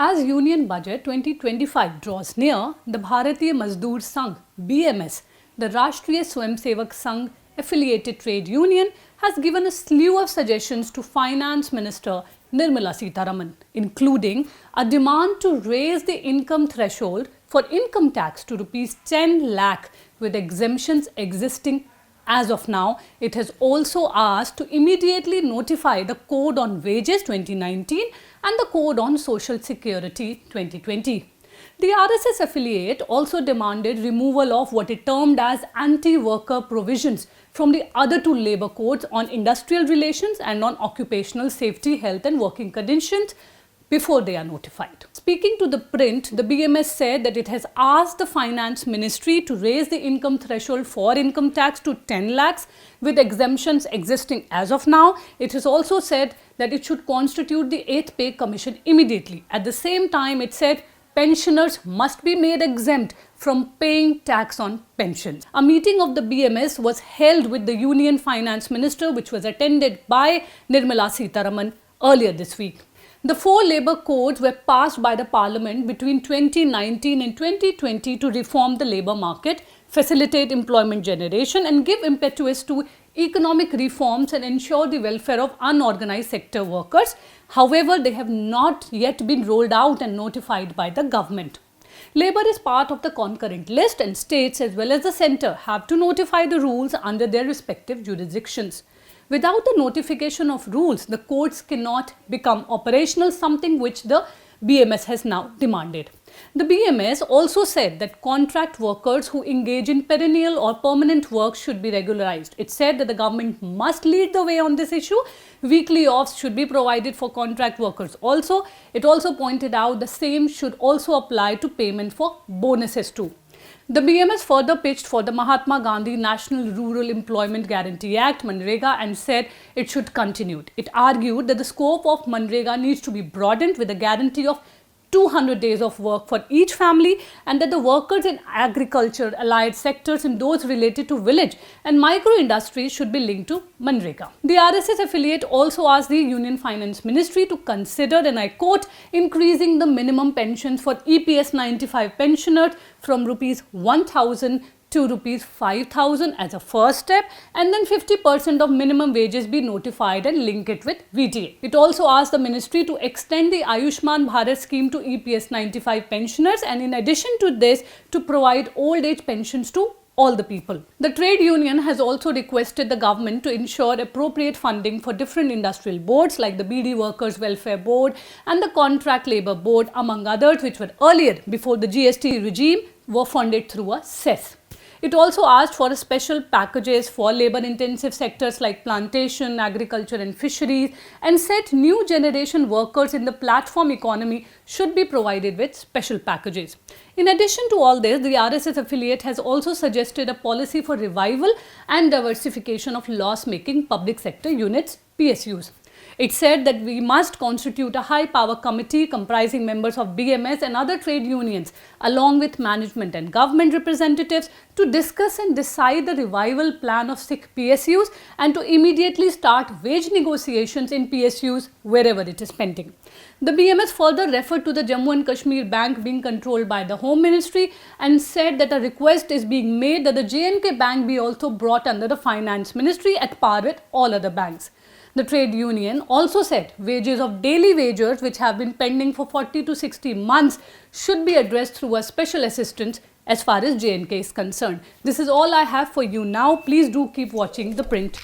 As Union Budget 2025 draws near, the Bharatiya Mazdoor Sangh (BMS), the Rashtriya Swayamsevak Sangh affiliated trade union, has given a slew of suggestions to Finance Minister Nirmala Sitharaman, including a demand to raise the income threshold for income tax to Rs 10 lakh with exemptions existing. As of now, it has also asked to immediately notify the Code on Wages 2019 and the Code on Social Security 2020. The RSS affiliate also demanded removal of what it termed as anti-worker provisions from the other two labour codes on industrial relations and on occupational safety, health and working conditions before they are notified. Speaking to ThePrint, the BMS said that it has asked the Finance Ministry to raise the income threshold for income tax to 10 lakhs with exemptions existing as of now. It has also said that it should constitute the 8th Pay Commission immediately. At the same time, it said pensioners must be made exempt from paying tax on pensions. A meeting of the BMS was held with the Union Finance Minister, which was attended by Nirmala Sitharaman earlier this week. The 4 labour codes were passed by the Parliament between 2019 and 2020 to reform the labour market, facilitate employment generation and give impetus to economic reforms and ensure the welfare of unorganised sector workers. However, they have not yet been rolled out and notified by the government. Labour is part of the concurrent list and states as well as the centre have to notify the rules under their respective jurisdictions. Without the notification of rules, the courts cannot become operational, something which the BMS has now demanded. The BMS also said that contract workers who engage in perennial or permanent work should be regularized. It said that the government must lead the way on this issue. Weekly offs should be provided for contract workers also. It also pointed out the same should also apply to payment for bonuses too. The BMS further pitched for the Mahatma Gandhi National Rural Employment Guarantee Act (Manrega) and said it should continue. It argued that the scope of Manrega needs to be broadened with a guarantee of 200 days of work for each family and that the workers in agriculture, allied sectors and those related to village and micro industries should be linked to Manrega. The RSS affiliate also asked the Union Finance Ministry to consider, and I quote, increasing the minimum pensions for EPS 95 pensioners from Rs 1,000 to Rs 5,000 as a first step, and then 50% of minimum wages be notified and link it with VTA. It also asked the ministry to extend the Ayushman Bharat scheme to EPS 95 pensioners and in addition to this to provide old age pensions to all the people. The trade union has also requested the government to ensure appropriate funding for different industrial boards like the BD Workers Welfare Board and the Contract Labour Board, among others, which were earlier before the GST regime were funded through a cess. It also asked for special packages for labour-intensive sectors like plantation, agriculture and fisheries and said new generation workers in the platform economy should be provided with special packages. In addition to all this, the RSS affiliate has also suggested a policy for revival and diversification of loss-making public sector units, PSUs. It said that we must constitute a high-power committee comprising members of BMS and other trade unions along with management and government representatives to discuss and decide the revival plan of sick PSUs and to immediately start wage negotiations in PSUs wherever it is pending. The BMS further referred to the Jammu and Kashmir Bank being controlled by the Home Ministry and said that a request is being made that the JNK Bank be also brought under the Finance Ministry at par with all other banks. The trade union also said wages of daily wagers which have been pending for 40 to 60 months should be addressed through a special assistance as far as JNK is concerned. This is all I have for you now. Please do keep watching The Print.